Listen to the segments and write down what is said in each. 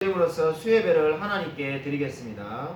이름으로써 수예배를 하나님께 드리겠습니다.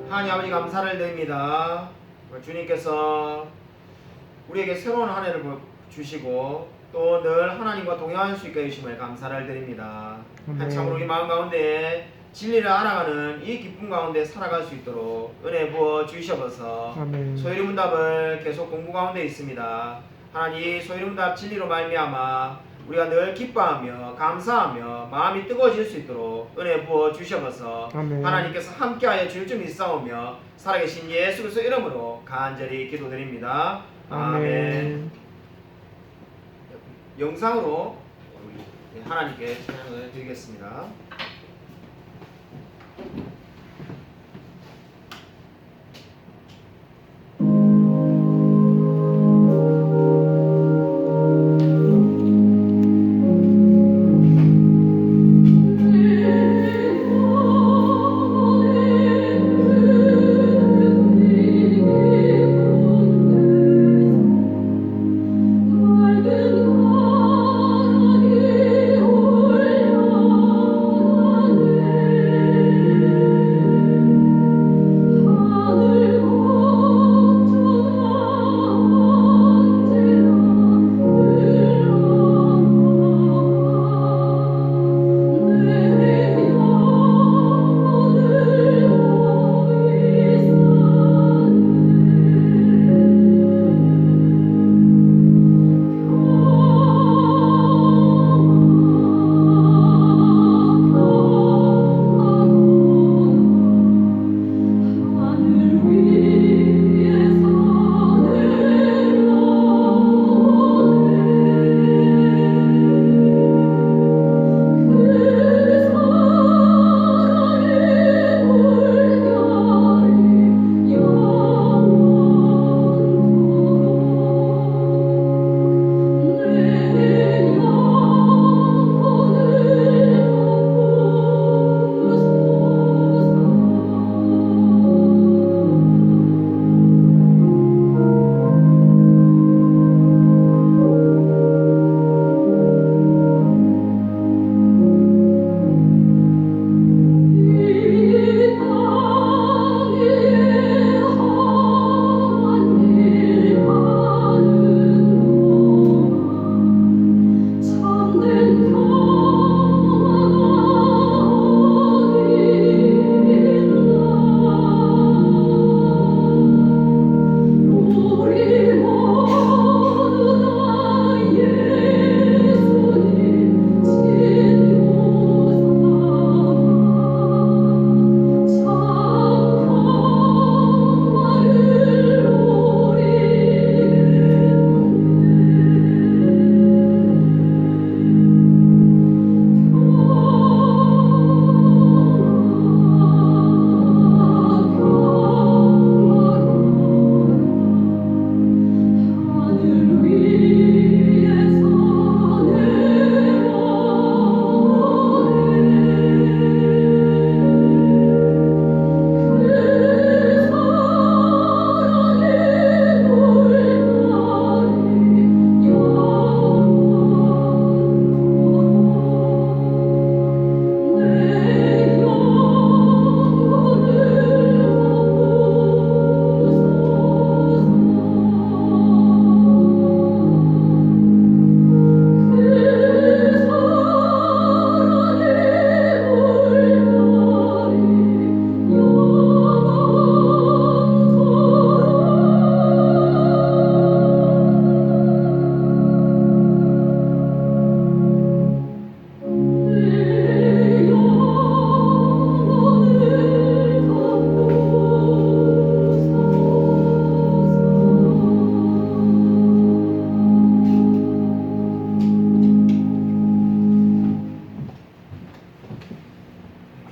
하나님 아버지 감사를 드립니다. 주님께서 우리에게 새로운 한 해를 주시고 또 늘 하나님과 동행할 수 있게 해주심을 감사를 드립니다. 한참으로 우리 마음 가운데 진리를 알아가는 이 기쁨 가운데 살아갈 수 있도록 은혜 부어 주시옵소서. 소이름문답을 계속 공부 가운데 있습니다. 하나님 소이름문답 진리로 말미암아 우리가 늘 기뻐하며 감사하며 마음이 뜨거워질 수 있도록 은혜 부어 주시옵소서. 하나님께서 함께하여 줄 줄 믿사오며 살아계신 예수 그리스도 이름으로 간절히 기도드립니다. 아멘. 영상으로 하나님께 찬양을 드리겠습니다. 맑은 하늘이 올려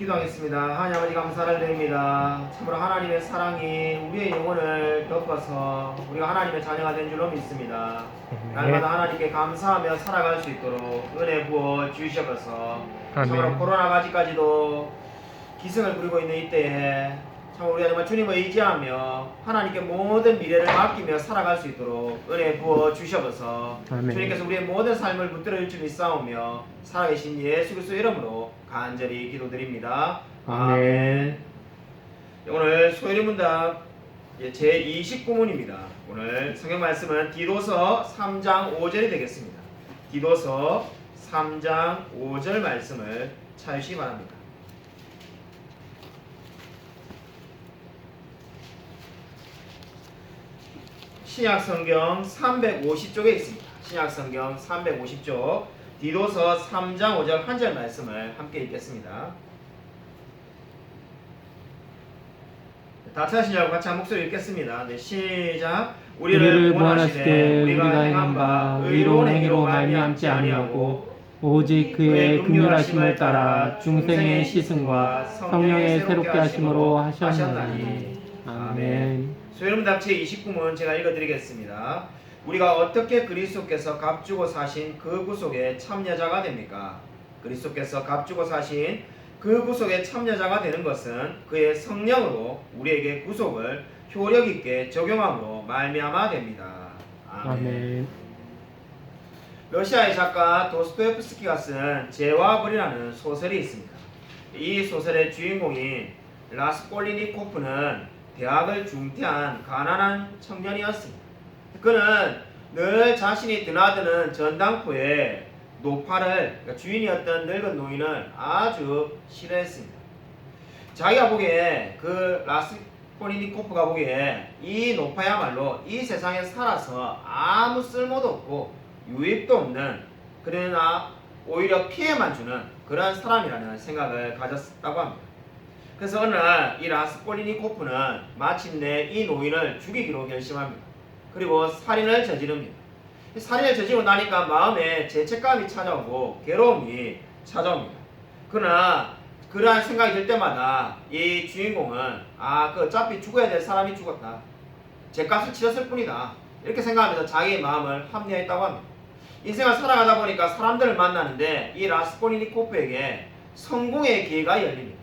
기도하겠습니다. 하나님 아버지 감사를 드립니다. 참으로 하나님의 사랑이 우리의 영혼을 덮어서 우리가 하나님의 자녀가 된 줄로 믿습니다. 날마다 하나님께 감사하며 살아갈 수 있도록 은혜 부어 주시옵소서. 참으로 코로나가 아직까지도 기승을 부리고 있는 이때에 참 우리가 정말 주님을 의지하며 하나님께 모든 미래를 맡기며 살아갈 수 있도록 은혜 부어 주시옵소서. 주님께서 우리의 모든 삶을 붙들어 줄 줄 믿사오며 살아계신 예수 그리스도 이름으로 간절히 기도드립니다. 아멘. 오늘 소요리 문답 제29문입니다. 오늘 성경 말씀은 디도서 3장 5절이 되겠습니다. 디도서 3장 5절 말씀을 찾으시기 바랍니다. 신약성경 350쪽에 있습니다. 신약성경 350쪽 디도서 3장 5절 한 절 말씀을 함께 읽겠습니다. 다 찾으시냐고 같이 한 목소리 읽겠습니다. 네, 시작. 우리를 구원하시되 우리가 행한 바 의로운 행위로 말미암지 아니하고 오직 그의 긍휼하심을 따라 중생의 시승과 성령의 새롭게 하심으로 하셨나니. 아멘. 소요문답 제29문 제가 읽어드리겠습니다. 우리가 어떻게 그리스도께서 값주고 사신 그 구속에 참여자가 됩니까? 그리스도께서 값주고 사신 그 구속에 참여자가 되는 것은 그의 성령으로 우리에게 구속을 효력 있게 적용함으로 말미암아 됩니다. 아멘. 러시아의 작가 도스토옙스키가 쓴 죄와 벌이라는 소설이 있습니다. 이 소설의 주인공인 라스콜리니코프는 대학을 중퇴한 가난한 청년이었습니다. 그는 늘 자신이 드나드는 전당포에 노파를, 그러니까 주인이었던 늙은 노인을 아주 싫어했습니다. 자기가 보기에 그 라스콜리니코프가 보기에 이 노파야말로 이 세상에 살아서 아무 쓸모도 없고 유익도 없는, 그러나 오히려 피해만 주는 그런 사람이라는 생각을 가졌다고 합니다. 그래서 어느 날 이 라스콜리니코프는 마침내 이 노인을 죽이기로 결심합니다. 그리고 살인을 저지릅니다. 살인을 저지르고 나니까 마음에 죄책감이 찾아오고 괴로움이 찾아옵니다. 그러나 그러한 생각이 들 때마다 이 주인공은 그 어차피 죽어야 될 사람이 죽었다, 죄값을 치렀을 뿐이다, 이렇게 생각하면서 자기의 마음을 합리화했다고 합니다. 인생을 살아가다 보니까 사람들을 만나는데 이 라스콜리니코프에게 성공의 기회가 열립니다.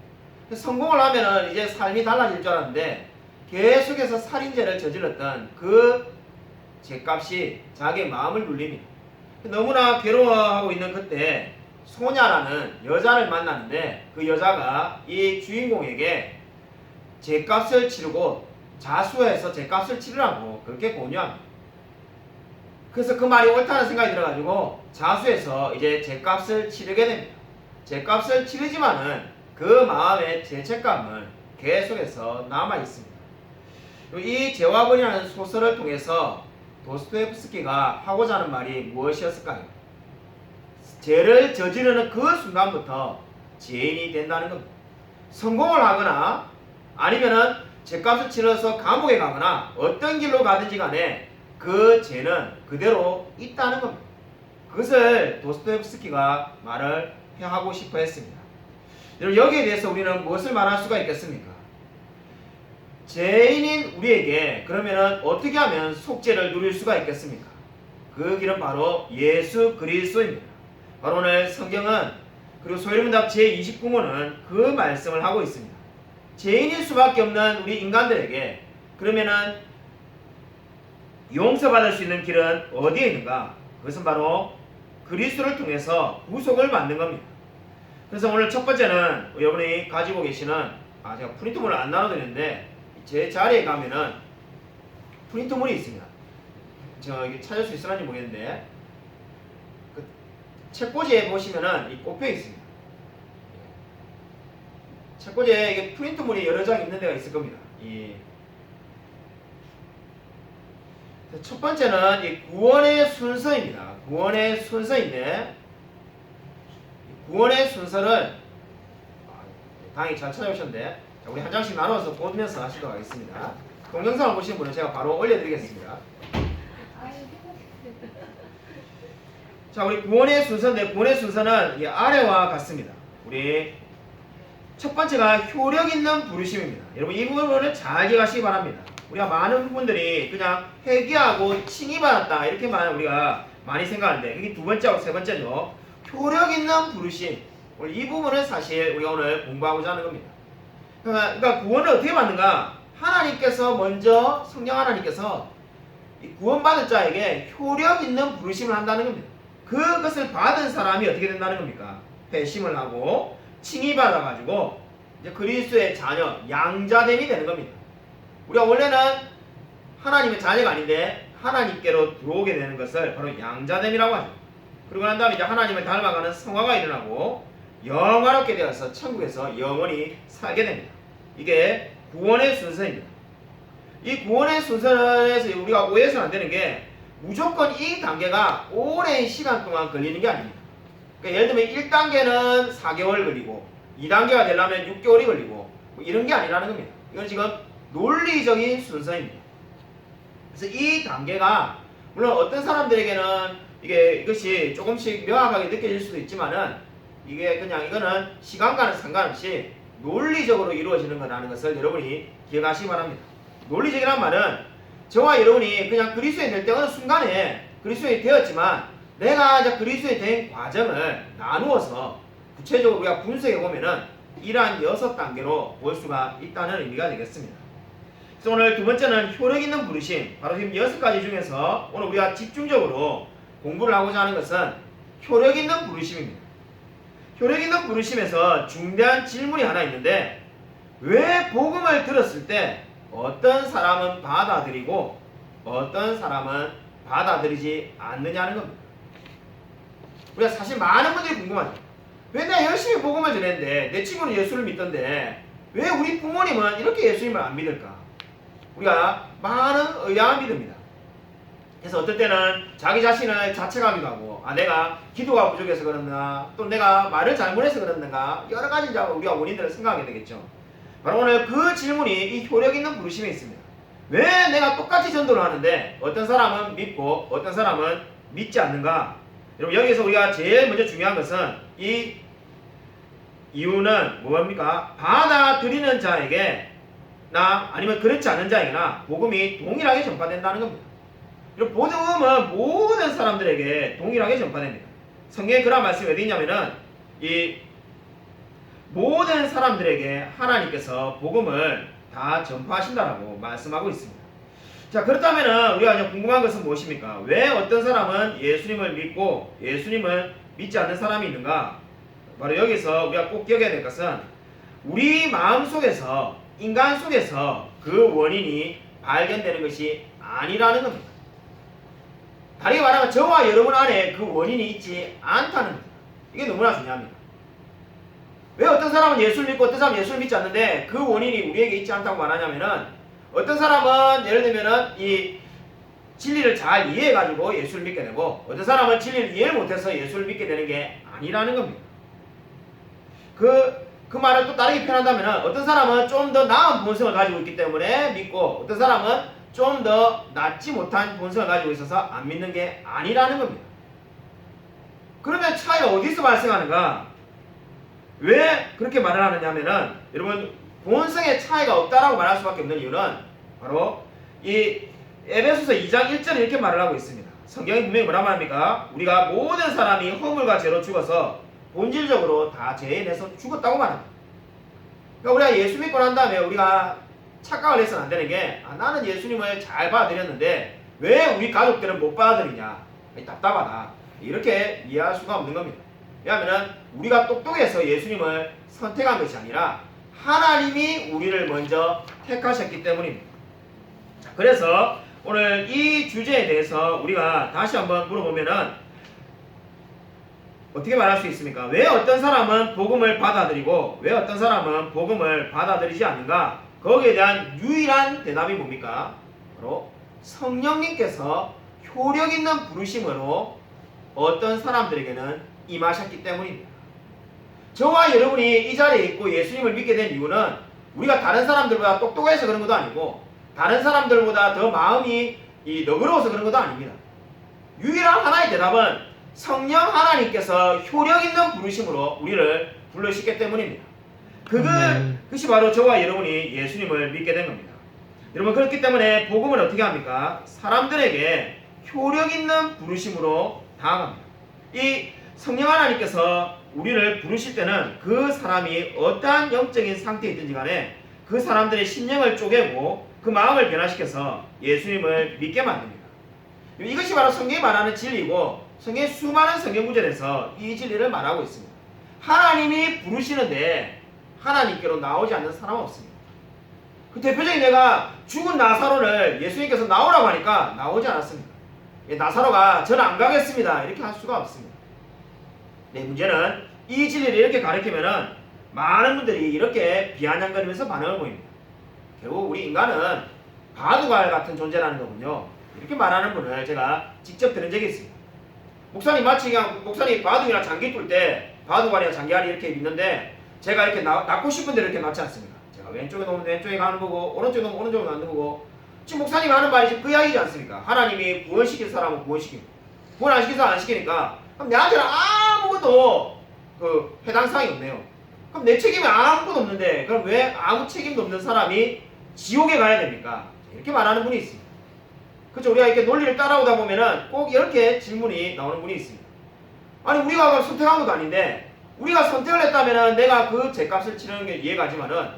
성공을 하면은 이제 삶이 달라질 줄 알았는데 계속해서 살인죄를 저질렀던 그 죄값이 자기의 마음을 눌립니다. 너무나 괴로워하고 있는 그때 소냐라는 여자를 만나는데 그 여자가 이 주인공에게 죄값을 치르고 자수해서 죄값을 치르라고 그렇게 권유합니다. 그래서 그 말이 옳다는 생각이 들어가지고 자수해서 이제 죄값을 치르게 됩니다. 죄값을 치르지만은 그 마음의 죄책감은 계속해서 남아 있습니다. 이 죄와 벌이라는 소설을 통해서 도스토옙스키가 하고자 하는 말이 무엇이었을까요? 죄를 저지르는 그 순간부터 죄인이 된다는 겁니다. 성공을 하거나 아니면은 죄값을 치러서 감옥에 가거나 어떤 길로 가든지 간에 그 죄는 그대로 있다는 겁니다. 그것을 도스토옙스키가 말을 하고 싶어 했습니다. 여러분, 여기에 대해서 우리는 무엇을 말할 수가 있겠습니까? 죄인인 우리에게 그러면은 어떻게 하면 속죄를 누릴 수가 있겠습니까? 그 길은 바로 예수 그리스도입니다. 바로 오늘 성경은, 그리고 소요문답 제29문은 그 말씀을 하고 있습니다. 죄인일 수밖에 없는 우리 인간들에게 그러면은 용서받을 수 있는 길은 어디에 있는가? 그것은 바로 그리스도를 통해서 구속을 받는 겁니다. 그래서 오늘 첫 번째는 여러분이 가지고 계시는, 제가 프린트물을 안 나눠드렸는데 제 자리에 가면은 프린트물이 있습니다. 제가 이게 찾을 수 있을지 모르겠는데 그 책꽂이에 보시면은 이 꼽혀 있습니다. 책꽂이에 이게 프린트물이 여러 장 있는 데가 있을 겁니다. 첫 번째는 이 구원의 순서입니다. 구원의 순서인데, 구원의 순서를 당연히 잘 찾아오셨는데, 우리 한 장씩 나눠서 보면서 하시도록 하겠습니다. 동영상을 보시는 분은 제가 바로 올려드리겠습니다. 자, 우리 구원의 순서인데, 구원의 순서는 이 아래와 같습니다. 우리 첫 번째가 효력 있는 부르심입니다. 여러분 이 부분을 잘 기억하시기 바랍니다. 우리가 많은 분들이 그냥 회개하고 칭의받았다 이렇게만 우리가 많이 생각하는데 그게 두 번째하고 세 번째죠. 효력 있는 부르심. 오늘 이 부분을 사실 우리가 오늘 공부하고자 하는 겁니다. 그러니까 구원을 어떻게 받는가? 하나님께서 먼저 성령 하나님께서 이 구원받은 자에게 효력 있는 부르심을 한다는 겁니다. 그것을 받은 사람이 어떻게 된다는 겁니까? 회심을 하고 칭의받아가지고 이제 그리스도의 자녀, 양자됨이 되는 겁니다. 우리가 원래는 하나님의 자녀가 아닌데 하나님께로 들어오게 되는 것을 바로 양자됨이라고 하죠. 그리고 난 다음에 이제 하나님을 닮아가는 성화가 일어나고 영화롭게 되어서 천국에서 영원히 살게 됩니다. 이게 구원의 순서입니다. 이 구원의 순서에서 우리가 오해해서는 안 되는 게 무조건 이 단계가 오랜 시간 동안 걸리는 게 아닙니다. 그러니까 예를 들면 1단계는 4개월 걸리고 2단계가 되려면 6개월이 걸리고 뭐 이런 게 아니라는 겁니다. 이건 지금 논리적인 순서입니다. 그래서 이 단계가 물론 어떤 사람들에게는 이것이 조금씩 명확하게 느껴질 수도 있지만은 이게 그냥 이거는 시간과는 상관없이 논리적으로 이루어지는 거라는 것을 여러분이 기억하시기 바랍니다. 논리적이란 말은 저와 여러분이 그냥 그리스도인 될 때 어느 순간에 그리스도인이 되었지만 내가 이제 그리스도인이 된 과정을 나누어서 구체적으로 우리가 분석해 보면은 이러한 6단계로 볼 수가 있다는 의미가 되겠습니다. 그래서 오늘 두 번째는 효력 있는 부르심. 바로 지금 6가지 중에서 오늘 우리가 집중적으로 공부를 하고자 하는 것은 효력 있는 부르심입니다. 효력 있는 부르심에서 중대한 질문이 하나 있는데 왜 복음을 들었을 때 어떤 사람은 받아들이고 어떤 사람은 받아들이지 않느냐는 겁니다. 우리가 사실 많은 분들이 궁금하죠. 왜 내가 열심히 복음을 전했는데 내 친구는 예수를 믿던데 왜 우리 부모님은 이렇게 예수님을 안 믿을까? 우리가 많은 의아함이 듭니다. 그래서 어떨 때는 자기 자신을 자책하기도 하고 내가 기도가 부족해서 그렇나 또 내가 말을 잘못해서 그렇는가 여러 가지 우리가 원인들을 생각하게 되겠죠. 바로 오늘 그 질문이 이 효력 있는 부르심에 있습니다. 왜 내가 똑같이 전도를 하는데 어떤 사람은 믿고 어떤 사람은 믿지 않는가? 여러분 여기서 우리가 제일 먼저 중요한 것은 이 이유는 뭡니까? 받아들이는 자에게 아니면 그렇지 않은 자에게나 복음이 동일하게 전파된다는 겁니다. 복음은 모든 사람들에게 동일하게 전파됩니다. 성경에 그런 말씀이 어디 있냐면은 이 모든 사람들에게 하나님께서 복음을 다 전파하신다라고 말씀하고 있습니다. 자, 그렇다면은 우리가 이제 궁금한 것은 무엇입니까? 왜 어떤 사람은 예수님을 믿고 예수님을 믿지 않는 사람이 있는가? 바로 여기서 우리가 꼭 기억해야 될 것은 우리 마음 속에서 인간 속에서 그 원인이 발견되는 것이 아니라는 겁니다. 다르게 말하면 저와 여러분 안에 그 원인이 있지 않다는 겁니다. 이게 너무나 중요합니다. 왜 어떤 사람은 예수를 믿고 어떤 사람은 예수를 믿지 않는데 그 원인이 우리에게 있지 않다고 말하냐면은 어떤 사람은 예를 들면은 이 진리를 잘 이해해가지고 예수를 믿게 되고 어떤 사람은 진리를 이해를 못해서 예수를 믿게 되는 게 아니라는 겁니다. 그 말을 또 다르게 표현한다면은 어떤 사람은 좀 더 나은 본성을 가지고 있기 때문에 믿고 어떤 사람은 좀 더 낫지 못한 본성을 가지고 있어서 안 믿는 게 아니라는 겁니다. 그러면 차이가 어디서 발생하는가? 왜 그렇게 말을 하느냐면은 여러분 본성의 차이가 없다라고 말할 수밖에 없는 이유는 바로 이 에베소서 2장 1절에 이렇게 말을 하고 있습니다. 성경이 분명히 뭐라 말합니까? 우리가 모든 사람이 허물과 죄로 죽어서 본질적으로 다 죄에 인해서 죽었다고 말합니다. 그러니까 우리가 예수 믿고 난 다음에 우리가 착각을 해서는 안 되는 게 나는 예수님을 잘 받아들였는데 왜 우리 가족들은 못 받아들이냐 답답하다 이렇게 이해할 수가 없는 겁니다. 왜냐하면 우리가 똑똑해서 예수님을 선택한 것이 아니라 하나님이 우리를 먼저 택하셨기 때문입니다. 그래서 오늘 이 주제에 대해서 우리가 다시 한번 물어보면은 어떻게 말할 수 있습니까? 왜 어떤 사람은 복음을 받아들이고 왜 어떤 사람은 복음을 받아들이지 않는가? 거기에 대한 유일한 대답이 뭡니까? 바로 성령님께서 효력 있는 부르심으로 어떤 사람들에게는 임하셨기 때문입니다. 저와 여러분이 이 자리에 있고 예수님을 믿게 된 이유는 우리가 다른 사람들보다 똑똑해서 그런 것도 아니고 다른 사람들보다 더 마음이 너그러워서 그런 것도 아닙니다. 유일한 하나의 대답은 성령 하나님께서 효력 있는 부르심으로 우리를 불러주셨기 때문입니다. 그것이 바로 저와 여러분이 예수님을 믿게 된 겁니다. 여러분, 그렇기 때문에 복음을 어떻게 합니까? 사람들에게 효력 있는 부르심으로 다가갑니다. 이 성령 하나님께서 우리를 부르실 때는 그 사람이 어떠한 영적인 상태에 있든지 간에 그 사람들의 심령을 쪼개고 그 마음을 변화시켜서 예수님을 믿게 만듭니다. 이것이 바로 성경이 말하는 진리이고, 성경의 수많은 성경 구절에서 이 진리를 말하고 있습니다. 하나님이 부르시는데 하나님께로 나오지 않는 사람은 없습니다. 그 대표적인 내가 죽은 나사로를 예수님께서 나오라고 하니까 나오지 않았습니다. 나사로가 저는 안 가겠습니다 이렇게 할 수가 없습니다. 네, 문제는 이 진리를 이렇게 가르치면은 많은 분들이 이렇게 비아냥거리면서 반응을 보입니다. 결국 우리 인간은 바둑알 같은 존재라는 거군요. 이렇게 말하는 분을 제가 직접 들은 적이 있습니다. 목사님 마치 그냥 목사님 바둑이나 장기 뚫 때 바둑알이나 장기알이 이렇게 있는데 제가 이렇게 낳고 싶은 대로 이렇게 낳지 않습니다. 제가 왼쪽에 놓으면 왼쪽에 가는 거고 오른쪽에 놓으면 오른쪽에 가는 거고, 지금 목사님 하는 말이 지금 그 이야기지 않습니까? 하나님이 구원시킬 사람은 구원시키고 구원 안 시킬 사람 안 시키니까 그럼 내한테는 아무것도 그 해당 사항이 없네요. 그럼 내 책임이 아무것도 없는데 그럼 왜 아무 책임도 없는 사람이 지옥에 가야 됩니까? 이렇게 말하는 분이 있습니다. 그렇죠? 우리가 이렇게 논리를 따라오다 보면은 꼭 이렇게 질문이 나오는 분이 있습니다. 아니, 우리가 선택한 것도 아닌데 우리가 선택을 했다면은 내가 그 죄값을 치르는 게 이해가지만은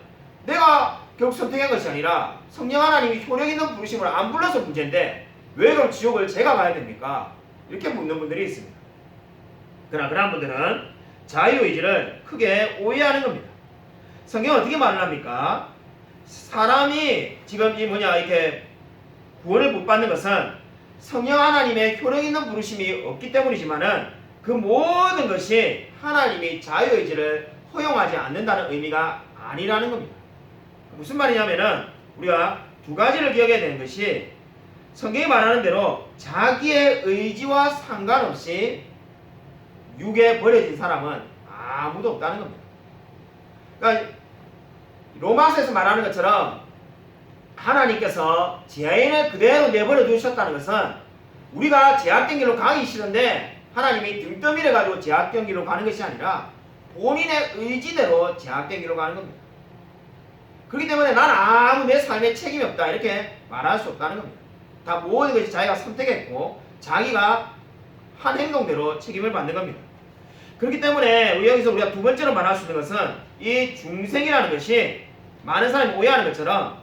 내가 결국 선택한 것이 아니라 성령 하나님이 효력 있는 부르심을 안 불러서 문제인데 왜 그럼 지옥을 제가 가야 됩니까? 이렇게 묻는 분들이 있습니다. 그러나 그런 분들은 자유의지를 크게 오해하는 겁니다. 성경은 어떻게 말을 합니까? 사람이 지금 이렇게 구원을 못 받는 것은 성령 하나님의 효력 있는 부르심이 없기 때문이지만은 그 모든 것이 하나님이 자유의지를 허용하지 않는다는 의미가 아니라는 겁니다. 무슨 말이냐면은 우리가 두 가지를 기억해야 되는 것이, 성경이 말하는 대로 자기의 의지와 상관없이 육에 버려진 사람은 아무도 없다는 겁니다. 그러니까 로마서에서 말하는 것처럼 하나님께서 죄인을 그대로 내버려 두셨다는 것은 우리가 제약된 길로 가기 싫은데 하나님이 등 떠밀어 가지고 제약된 길로 가는 것이 아니라 본인의 의지대로 제약된 길로 가는 겁니다. 그렇기 때문에 나는 아무 내 삶에 책임이 없다 이렇게 말할 수 없다는 겁니다. 다 모든 것이 자기가 선택했고 자기가 한 행동대로 책임을 받는 겁니다. 그렇기 때문에 여기서 우리가 두 번째로 말할 수 있는 것은 이 중생이라는 것이 많은 사람이 오해하는 것처럼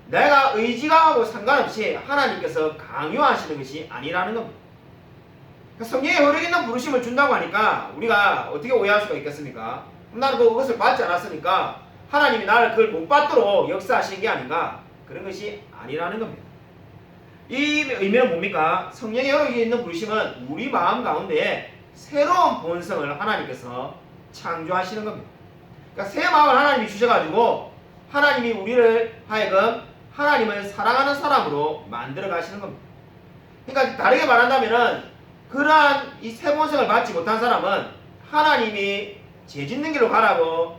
내가 의지하고 상관없이 하나님께서 강요하시는 것이 아니라는 겁니다. 성령의 효력 있는 부르심을 준다고 하니까 우리가 어떻게 오해할 수가 있겠습니까? 나는 그것을 받지 않았으니까 하나님이 나를 그걸 못 받도록 역사하시는 게 아닌가? 그런 것이 아니라는 겁니다. 이 의미는 뭡니까? 성령의 효력이 있는 부르심은 우리 마음 가운데에 새로운 본성을 하나님께서 창조하시는 겁니다. 그러니까 새 마음을 하나님이 주셔가지고 하나님이 우리를 하여금 하나님을 사랑하는 사람으로 만들어 가시는 겁니다. 그러니까 다르게 말한다면은 그러한 이 새 본성을 받지 못한 사람은 하나님이 죄 짓는 길로 가라고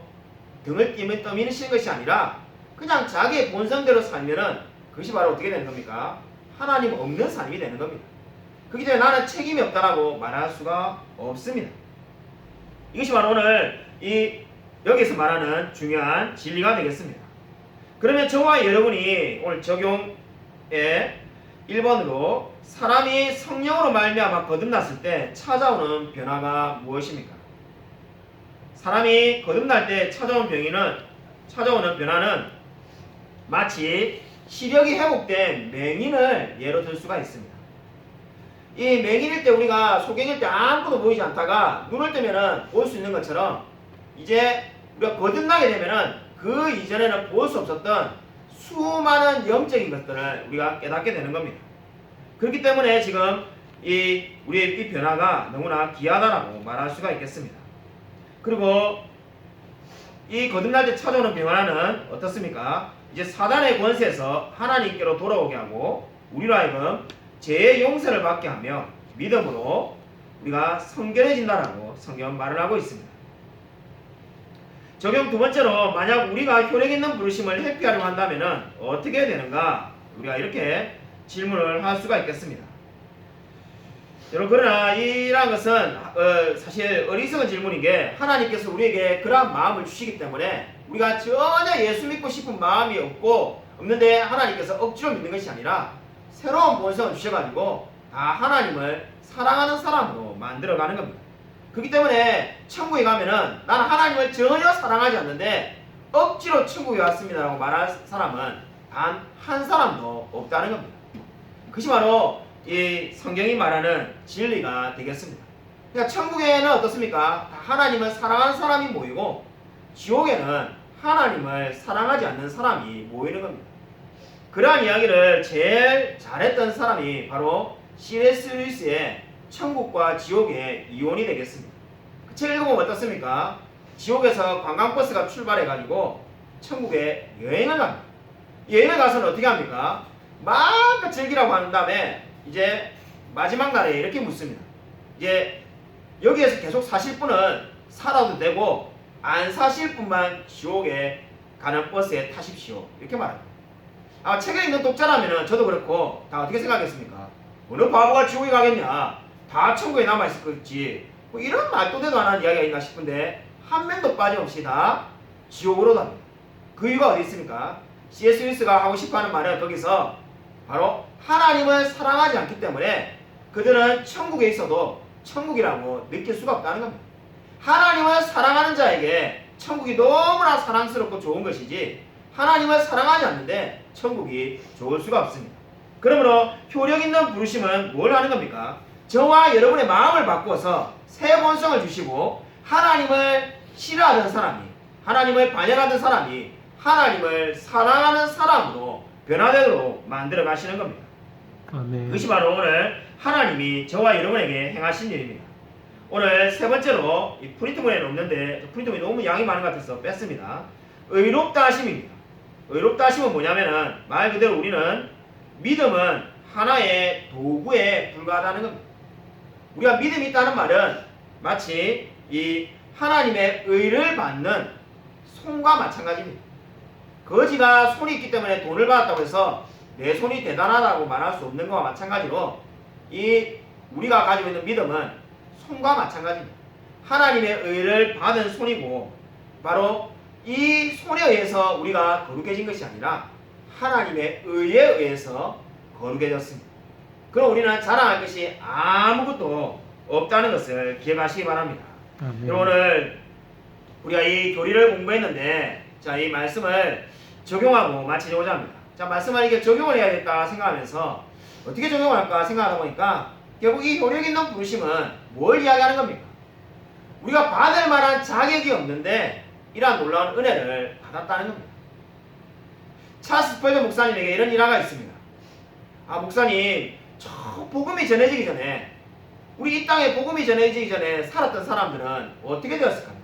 등을 떠미시는 것이 아니라 그냥 자기의 본성대로 살면은 그것이 바로 어떻게 되는 겁니까? 하나님 없는 삶이 되는 겁니다. 그렇기 때문에 나는 책임이 없다라고 말할 수가 없습니다. 이것이 바로 오늘 여기서 말하는 중요한 진리가 되겠습니다. 그러면 저와 여러분이 오늘 적용에 1번으로 사람이 성령으로 말미암아 거듭났을 때 찾아오는 변화가 무엇입니까? 사람이 거듭날 때 찾아오는 변화는 마치 시력이 회복된 맹인을 예로 들 수가 있습니다. 이 맹인일 때 우리가 소경일 때 아무것도 보이지 않다가 눈을 뜨면은 볼 수 있는 것처럼 이제 우리가 거듭나게 되면은 그 이전에는 볼 수 없었던 수많은 영적인 것들을 우리가 깨닫게 되는 겁니다. 그렇기 때문에 지금 우리의 이 변화가 너무나 귀하다라고 말할 수가 있겠습니다. 그리고 이 거듭날 때 찾아오는 변화는 어떻습니까? 이제 사단의 권세에서 하나님께로 돌아오게 하고 우리로 하여금 죄의 용서를 받게 하며 믿음으로 우리가 성결해진다라고 성경 말을 하고 있습니다. 적용 두 번째로 만약 우리가 효력 있는 부르심을 회피하려고 한다면은 어떻게 되는가? 우리가 이렇게 질문을 할 수가 있겠습니다. 여러분, 그러나 이러한 것은 사실 어리석은 질문인 게, 하나님께서 우리에게 그러한 마음을 주시기 때문에 우리가 전혀 예수 믿고 싶은 마음이 없는데 하나님께서 억지로 믿는 것이 아니라 새로운 본성을 주셔가지고 다 하나님을 사랑하는 사람으로 만들어가는 겁니다. 그렇기 때문에 천국에 가면은 나는 하나님을 전혀 사랑하지 않는데 억지로 천국에 왔습니다 라고 말할 사람은 단 한 사람도 없다는 겁니다. 그것이 바로 이 성경이 말하는 진리가 되겠습니다. 그러니까 천국에는 어떻습니까? 하나님을 사랑하는 사람이 모이고, 지옥에는 하나님을 사랑하지 않는 사람이 모이는 겁니다. 그러한 이야기를 제일 잘했던 사람이 바로 C.S. 루이스의 천국과 지옥의 이혼이 되겠습니다. 그 책 읽어보면 어떻습니까? 지옥에서 관광버스가 출발해가지고 천국에 여행을 갑니다. 여행을 가서는 어떻게 합니까? 마음껏 즐기라고 한 다음에 이제 마지막 날에 이렇게 묻습니다. 이제 여기에서 계속 사실 분은 살아도 되고 안 사실 분만 지옥에 가는 버스에 타십시오. 이렇게 말합니다. 책에 있는 독자라면 저도 그렇고 다 어떻게 생각했습니까? 어느 바보가 지옥에 가겠냐? 다 천국에 남아있을 거지. 뭐 이런 말도 되도 안 하는 이야기가 있나 싶은데 한 명도 빠짐없이 다 지옥으로 갑니다. 그 이유가 어디 있습니까? C.S. 루이스가 하고 싶어하는 말은 거기서 바로 하나님을 사랑하지 않기 때문에 그들은 천국에 있어도 천국이라고 느낄 수가 없다는 겁니다. 하나님을 사랑하는 자에게 천국이 너무나 사랑스럽고 좋은 것이지 하나님을 사랑하지 않는데 천국이 좋을 수가 없습니다. 그러므로 효력 있는 부르심은 뭘 하는 겁니까? 저와 여러분의 마음을 바꾸어서 새 본성을 주시고 하나님을 싫어하는 사람이, 하나님을 반역하는 사람이 하나님을 사랑하는 사람으로 변화되도록 만들어 가시는 겁니다. 아멘. 그것이 바로 오늘 하나님이 저와 여러분에게 행하신 일입니다. 오늘 세 번째로 이 프린트본에는 없는데 프린트본이 너무 양이 많은 것 같아서 뺐습니다. 의롭다 하심입니다. 의롭다 하심은 뭐냐면은 말 그대로 우리는 믿음은 하나의 도구에 불과하다는 겁니다. 우리가 믿음이 있다는 말은 마치 이 하나님의 의를 받는 손과 마찬가지입니다. 거지가 손이 있기 때문에 돈을 받았다고 해서 내 손이 대단하다고 말할 수 없는 것과 마찬가지로 이 우리가 가지고 있는 믿음은 손과 마찬가지입니다. 하나님의 의를 받은 손이고 바로 이 손에 의해서 우리가 거룩해진 것이 아니라 하나님의 의에 의해서 거룩해졌습니다. 그럼 우리는 자랑할 것이 아무것도 없다는 것을 기억하시기 바랍니다. 오늘 우리가 이 교리를 공부했는데 자, 이 말씀을 적용하고 마치고자 합니다. 자, 말씀을 이렇게 적용을 해야겠다 생각하면서 어떻게 적용을 할까 생각하다 보니까 결국 이 효력 있는 부르심은 뭘 이야기하는 겁니까? 우리가 받을 만한 자격이 없는데 이러한 놀라운 은혜를 받았다는 겁니다. 찰스 스펄전 목사님에게 이런 일화가 있습니다. 목사님, 저 복음이 전해지기 전에 우리 이 땅에 복음이 전해지기 전에 살았던 사람들은 어떻게 되었을까요?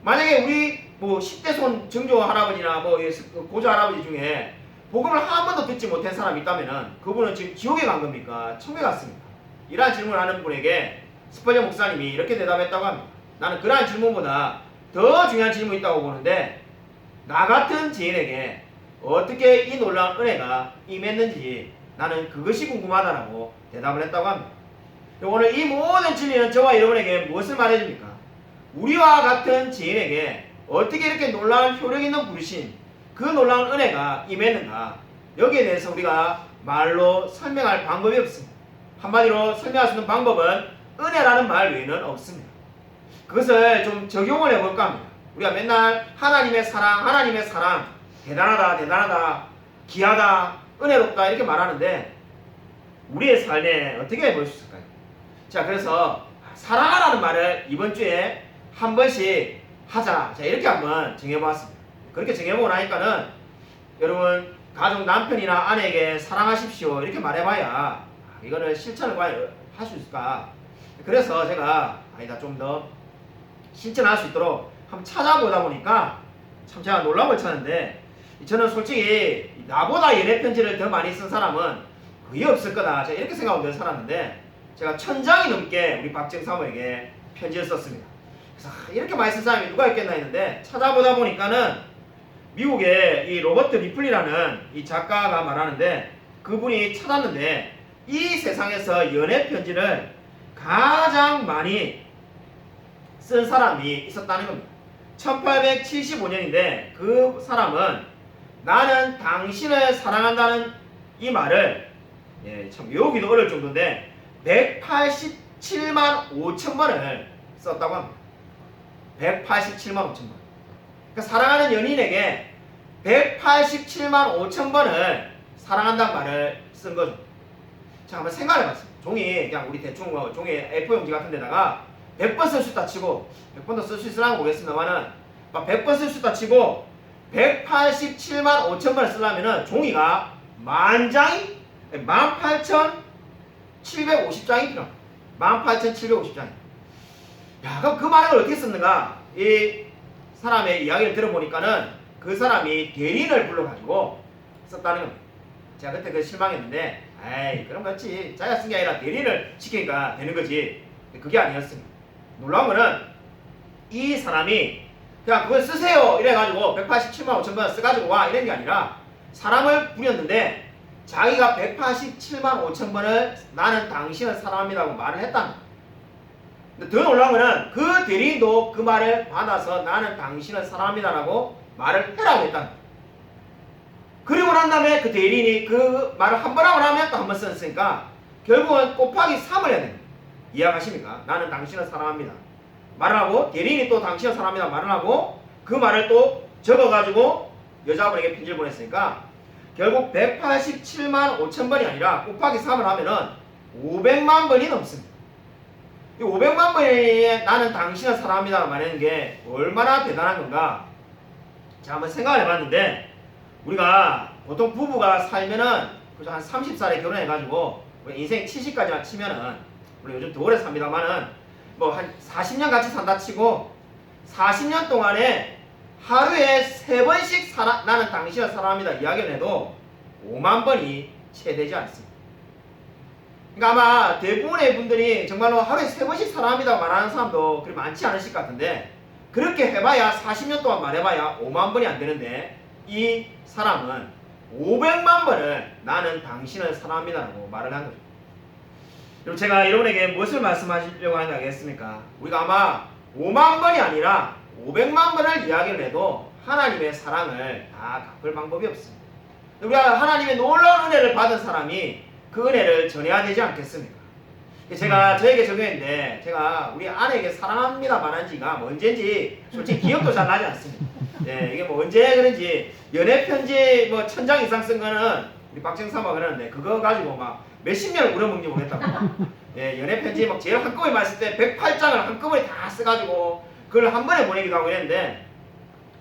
만약에 우리 10대 손 증조 할아버지나 고조 할아버지 중에 복음을 한 번도 듣지 못한 사람이 있다면은 그분은 지금 지옥에 간 겁니까? 천국에 갔습니까? 이러한 질문을 하는 분에게 스펄전 목사님이 이렇게 대답했다고 합니다. 나는 그러한 질문보다 더 중요한 질문이 있다고 보는데 나 같은 지인에게 어떻게 이 놀라운 은혜가 임했는지 나는 그것이 궁금하다라고 대답을 했다고 합니다. 오늘 이 모든 진리는 저와 여러분에게 무엇을 말해줍니까? 우리와 같은 지인에게 어떻게 이렇게 놀라운 효력 있는 부르심, 그 놀라운 은혜가 임했는가, 여기에 대해서 우리가 말로 설명할 방법이 없습니다. 한마디로 설명할 수 있는 방법은 은혜라는 말 외에는 없습니다. 그것을 좀 적용을 해볼까 합니다. 우리가 맨날 하나님의 사랑, 대단하다, 귀하다, 은혜롭다 이렇게 말하는데 우리의 삶에 어떻게 해볼 수 있을까요? 자, 그래서 사랑하라는 말을 이번 주에 한 번씩 하자. 자, 이렇게 한번 정해보았습니다. 그렇게 정해보고 나니까는 여러분 가족 남편이나 아내에게 사랑하십시오 이렇게 말해봐야 이거를 실천을 과연 할 수 있을까? 그래서 제가 좀 더 실천할 수 있도록 한번 찾아보다 보니까 참 제가 놀라운 걸 찾았는데 저는 솔직히 나보다 연애 편지를 더 많이 쓴 사람은 거의 없을 거다. 제가 이렇게 생각하고 늘 살았는데 제가 1000장이 넘게 우리 박정 사모에게 편지를 썼습니다. 그래서 이렇게 많이 쓴 사람이 누가 있겠나 했는데 찾아보다 보니까는 미국의 이 로버트 리플리라는 이 작가가 말하는데 그분이 찾았는데 이 세상에서 연애 편지를 가장 많이 쓴 사람이 있었다는 겁니다. 1875년인데 그 사람은 나는 당신을 사랑한다는 이 말을 참 외우기도 어려울 정도인데 187만 5천 번을 썼다고 합니다. 187만 5천 번. 그러니까 사랑하는 연인에게 187만 5천 번을 사랑한다는 말을 쓴 거죠. 자, 한번 생각해봤어요. 종이 그냥 우리 대충 종이 A4 용지 같은 데다가 100번 쓸 수 있다 치고 100번도 쓸 수 있으려면 모르겠습니다만은 100번 쓸 수 있다 치고 187만 5천 번을 쓰려면은 종이가 10,000장이 18,750장이 필요합니다. 18,750장이. 야, 그럼 그 말을 어떻게 썼는가? 이 사람의 이야기를 들어보니까는 그 사람이 대리인을 불러가지고 썼다는 겁니다. 제가 그때 그 실망했는데, 에이, 그럼 그렇지. 자기가 쓴 게 아니라 대리인을 시키니까 되는 거지. 그게 아니었습니다. 놀라운 거는 이 사람이 그냥 그걸 쓰세요 이래가지고 187만 5천 번 써가지고 와 이런 게 아니라 사람을 부렸는데 자기가 187만 5천 번을 나는 당신을 사랑합니다고 말을 했다는 거예요. 근데 더 놀라운 거는 그 대리인도 그 말을 받아서 나는 당신을 사랑합니다라고 말을 해라고 했다는 거예요. 그리고 난 다음에 그 대리인이 그 말을 한 번 하고 나면 또 한 번 썼으니까 결국은 곱하기 3을 해야 됩니다. 이해하십니까? 나는 당신을 사랑합니다. 말을 하고 대리인이 또 당신을 사랑합니다 말을 하고 그 말을 또 적어가지고 여자분에게 편지를 보냈으니까 결국 187만 5천 번이 아니라 곱하기 3을 하면은 500만 번이 넘습니다. 이 500만 번에 나는 당신을 사랑합니다 말하는 게 얼마나 대단한 건가. 자, 한번 생각을 해봤는데 우리가 보통 부부가 살면은 한 30살에 결혼해가지고 인생 70까지만 치면은 우리 요즘 더 오래 삽니다만은 뭐 한 40년 같이 산다 치고 40년 동안에 하루에 3번씩 나는 당신을 사랑합니다 이야기를 해도 5만 번이 채 되지 않습니다. 그러니까 아마 대부분의 분들이 정말로 하루에 3번씩 사랑합니다 말하는 사람도 그리 많지 않으실 것 같은데 그렇게 해봐야 40년 동안 말해봐야 5만 번이 안 되는데 이 사람은 500만 번을 나는 당신을 사랑합니다라고 말을 한 거죠. 그럼 제가 여러분에게 무엇을 말씀하시려고 하는지 알겠습니까? 우리가 아마 5만 번이 아니라 500만 번을 이야기를 해도 하나님의 사랑을 다 갚을 방법이 없습니다. 우리가 하나님의 놀라운 은혜를 받은 사람이 그 은혜를 전해야 되지 않겠습니까? 제가 저에게 적용했는데 제가 우리 아내에게 사랑합니다 말한 지가 뭐 언제인지 솔직히 기억도 잘 나지 않습니다. 예, 이게 뭐 언제 그런지 연애 편지 뭐 1000장 이상 쓴 거는 우리 박정사가 그러는데 그거 가지고 막 몇십 년을 우려먹는지 모르겠다고. 예, 연애 편지 막 제일 한꺼번에 봤을 때 108장을 한꺼번에 다 써가지고 그걸 한 번에 보내기도 하고 그랬는데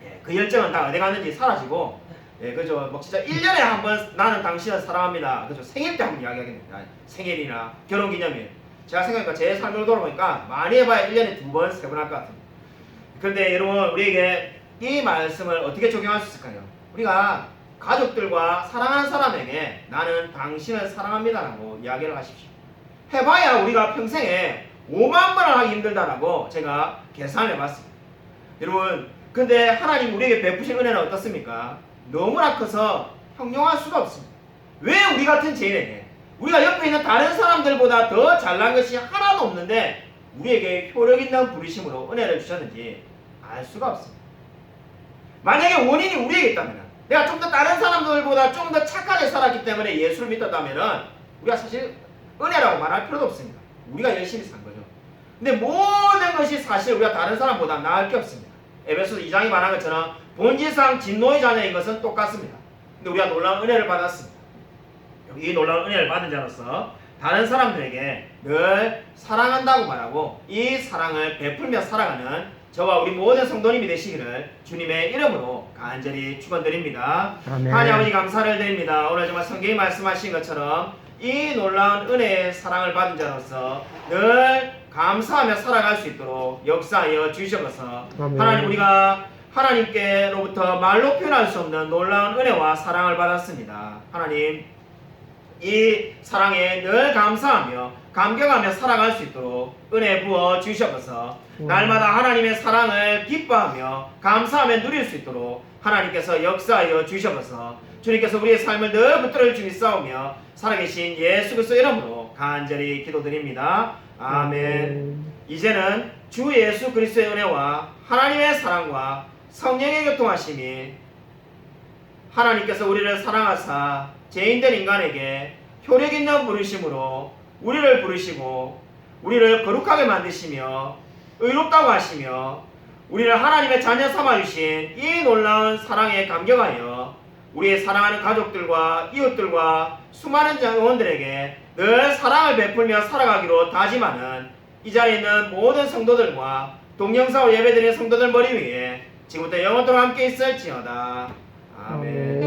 예, 그 열정은 다 어디 갔는지 사라지고 예, 그죠. 뭐 진짜 1년에 한 번 나는 당신을 사랑합니다. 그죠. 생일 때 한 번 이야기하겠습니다. 생일이나 결혼기념일. 제가 생각하니까 제 삶을 돌아보니까 많이 해봐야 1년에 2번, 3번 할 것 같습니다. 그런데 여러분 우리에게 이 말씀을 어떻게 적용할 수 있을까요? 우리가 가족들과 사랑하는 사람에게 나는 당신을 사랑합니다라고 이야기를 하십시오. 해봐야 우리가 평생에 5만 번을 하기 힘들다라고 제가 계산을 해봤습니다. 여러분 근데 하나님 우리에게 베푸신 은혜는 어떻습니까? 너무나 커서 형용할 수가 없습니다. 왜 우리 같은 죄인에게 우리가 옆에 있는 다른 사람들보다 더 잘난 것이 하나도 없는데 우리에게 효력 있는 부르심으로 은혜를 주셨는지 알 수가 없습니다. 만약에 원인이 우리에게 있다면 내가 좀 더 다른 사람들보다 좀 더 착하게 살았기 때문에 예수를 믿었다면 우리가 사실 은혜라고 말할 필요도 없습니다. 우리가 열심히 산 거죠. 근데 모든 것이 사실 우리가 다른 사람보다 나을 게 없습니다. 에베소서 2장이 말한 것처럼 본질상 진노의 자녀인 것은 똑같습니다. 근데 우리가 놀라운 은혜를 받았습니다. 이 놀라운 은혜를 받은 자로서 다른 사람들에게 늘 사랑한다고 말하고 이 사랑을 베풀며 살아가는 저와 우리 모든 성도님이 되시기를 주님의 이름으로 간절히 축원드립니다. 하나님 아버지 감사를 드립니다. 오늘 정말 성경이 말씀하신 것처럼 이 놀라운 은혜의 사랑을 받은 자로서 늘 감사하며 살아갈 수 있도록 역사하여 주셔서 하나님 우리가 하나님께로부터 말로 표현할 수 없는 놀라운 은혜와 사랑을 받았습니다. 하나님 이 사랑에 늘 감사하며 감격하며 살아갈 수 있도록 은혜 부어 주셔서 날마다 하나님의 사랑을 기뻐하며 감사하며 누릴 수 있도록 하나님께서 역사하여 주셔서 주님께서 우리의 삶을 늘 붙들어 주니 싸우며 살아계신 예수 그리스도 이름으로 간절히 기도드립니다. 아멘. 이제는 주 예수 그리스도의 은혜와 하나님의 사랑과 성령의 교통하심이 하나님께서 우리를 사랑하사 죄인된 인간에게 효력 있는 부르심으로 우리를 부르시고 우리를 거룩하게 만드시며 의롭다고 하시며 우리를 하나님의 자녀 삼아주신 이 놀라운 사랑에 감격하여 우리의 사랑하는 가족들과 이웃들과 수많은 영혼들에게 늘 사랑을 베풀며 살아가기로 다짐하는 이 자리에 있는 모든 성도들과 동영상으로 예배드리는 성도들 머리 위에 지금부터 영원토록 함께 있을지어다. 아멘.